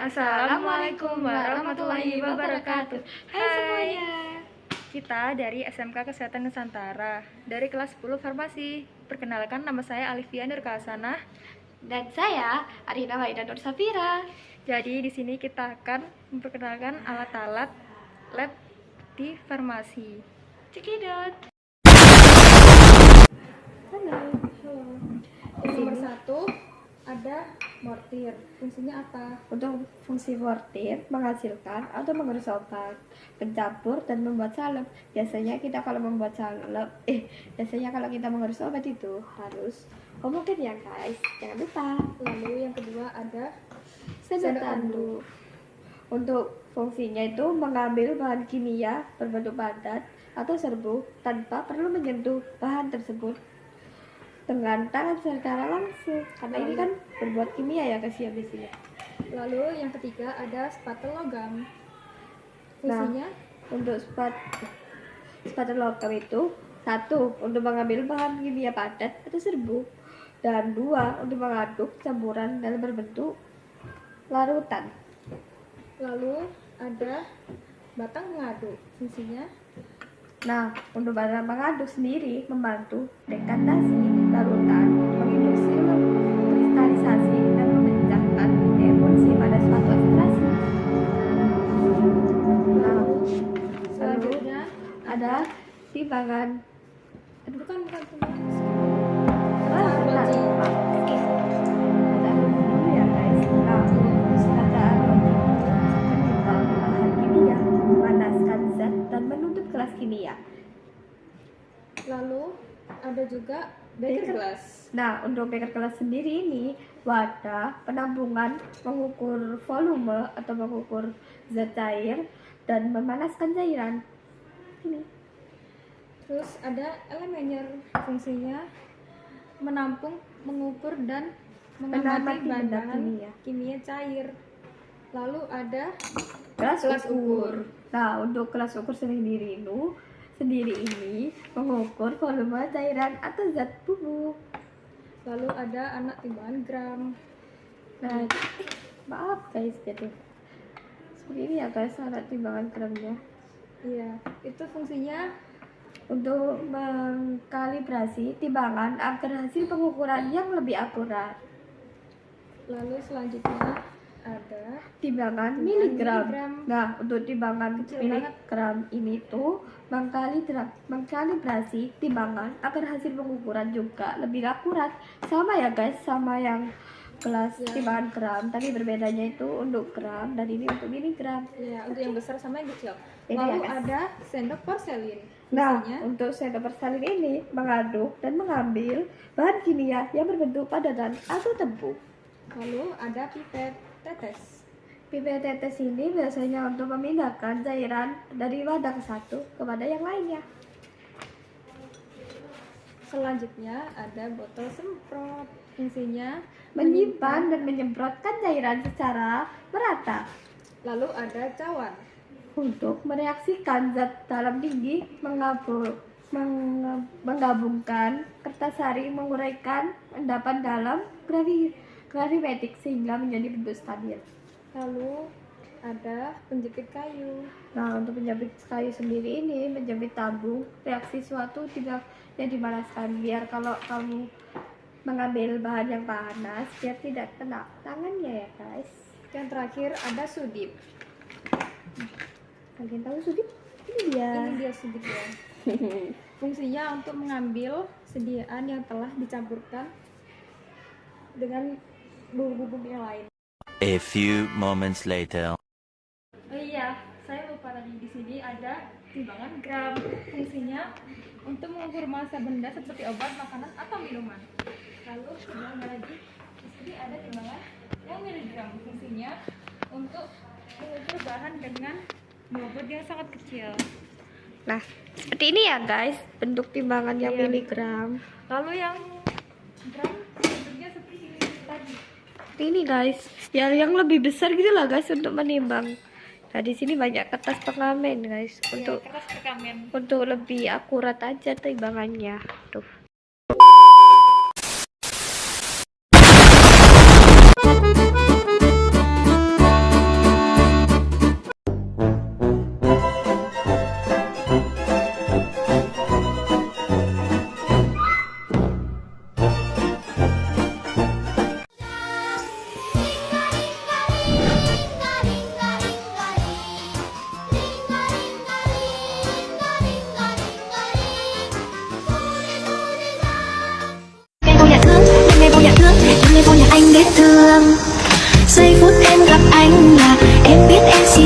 Assalamualaikum warahmatullahi wabarakatuh. Hai semuanya. Kita dari SMK Kesehatan Nusantara dari kelas 10 Farmasi. Perkenalkan, nama saya Alifia Nurkasanah. Dan saya Arina Waida Nur Safira. Jadi di sini kita akan memperkenalkan alat-alat lab di farmasi. Cekidot. Halo. Nomor 1 ada mortir. Fungsinya apa? Untuk fungsi mortir menghasilkan atau mengurus obat, pencampur dan membuat salep. Biasanya kalau kita mengurus obat itu harus mungkin ya guys, jangan lupa. Lalu yang kedua ada Sendok tanduk. Untuk fungsinya itu mengambil bahan kimia berbentuk padat atau serbuk tanpa perlu menyentuh bahan tersebut dengan tangan secara langsung, karena ini kan berbuat kimia ya guys ya biasanya. Lalu yang ketiga ada spatula logam. Fungsinya untuk spatula logam itu 1 untuk mengambil bahan kimia padat atau serbuk, dan 2 untuk mengaduk campuran dalam berbentuk larutan. Lalu ada batang mengaduk. Fungsinya Untuk batang mengaduk sendiri membantu dekantasi larutan, menginduksi kristalisasi dan memecahkan emulsi pada suatu ekstraksi. Selanjutnya ada timbangan. bukan Ya guys. Penggunaan menimbang bahan kimia, memanaskan zat dan menutup kelas kimia. Lalu ada juga beker gelas. Untuk beker gelas sendiri ini wadah penampungan, mengukur volume atau mengukur zat cair dan memanaskan cairan. Ini. Terus ada elemenyer. Fungsinya menampung, mengukur dan mengamati bahan-bahan kimia cair. Lalu ada Kelas Kelas ukur. Untuk kelas ukur sendiri ini mengukur volume cairan atau zat bubuk. Lalu ada anak timbangan gram. Maaf guys, jadi seperti ini ya guys alat timbangan gramnya. Iya, itu fungsinya Untuk mengkalibrasi timbangan agar hasil pengukuran yang lebih akurat. Lalu selanjutnya ada Timbangan miligram. miligram. Untuk timbangan Kecil miligram ini tuh mengkalibrasi timbangan agar hasil pengukuran juga lebih akurat. Sama ya guys, sama yang kelas timbangan gram, tapi berbedanya itu untuk gram dan ini untuk miligram. ya, untuk yang besar sama yang kecil. Beda Lalu ya, guys? ada sendok porselin. Fungsinya Untuk sendok porselin ini mengaduk dan mengambil bahan kimia yang berbentuk padatan atau tepung. lalu ada pipet tetes. Pipet tetes ini biasanya untuk memindahkan cairan dari wadah satu kepada yang lainnya. Selanjutnya ada botol semprot. Fungsinya Menyimpan dan menyemprotkan cairan secara merata. Lalu ada cawan. Untuk mereaksikan zat dalam tinggi, menggabungkan kertas sari, menguraikan endapan dalam gravimetik sehingga menjadi bentuk stabil. Lalu ada penjepit kayu. Untuk penjepit kayu sendiri ini menjepit tabung reaksi suatu tidak yang dimanaskan, biar kalau kamu mengambil bahan yang panas biar tidak kena tangannya ya guys. Yang terakhir ada sudip. Kalian tahu sudip? Ini dia. Sudip ya. Fungsinya untuk mengambil sediaan yang telah dicampurkan dengan bumbu-bumbu yang lain. A few moments later. Oh iya, saya lupa tadi, di sini ada timbangan gram. Fungsinya untuk mengukur massa benda seperti obat, makanan atau minuman. Lalu yang lagi di sini ada timbangan yang miligram. Fungsinya untuk mengukur bahan dengan bobot yang sangat kecil. Seperti ini ya guys bentuk timbangan yang Iya. miligram. Lalu yang gram bentuknya seperti ini tadi. Seperti ini guys, yang lebih besar gitu lah guys untuk menimbang. Di sini banyak kertas pengamen guys untuk Kertas perkamen. untuk lebih akurat aja timbangannya. Tuh. anh là em biết em xin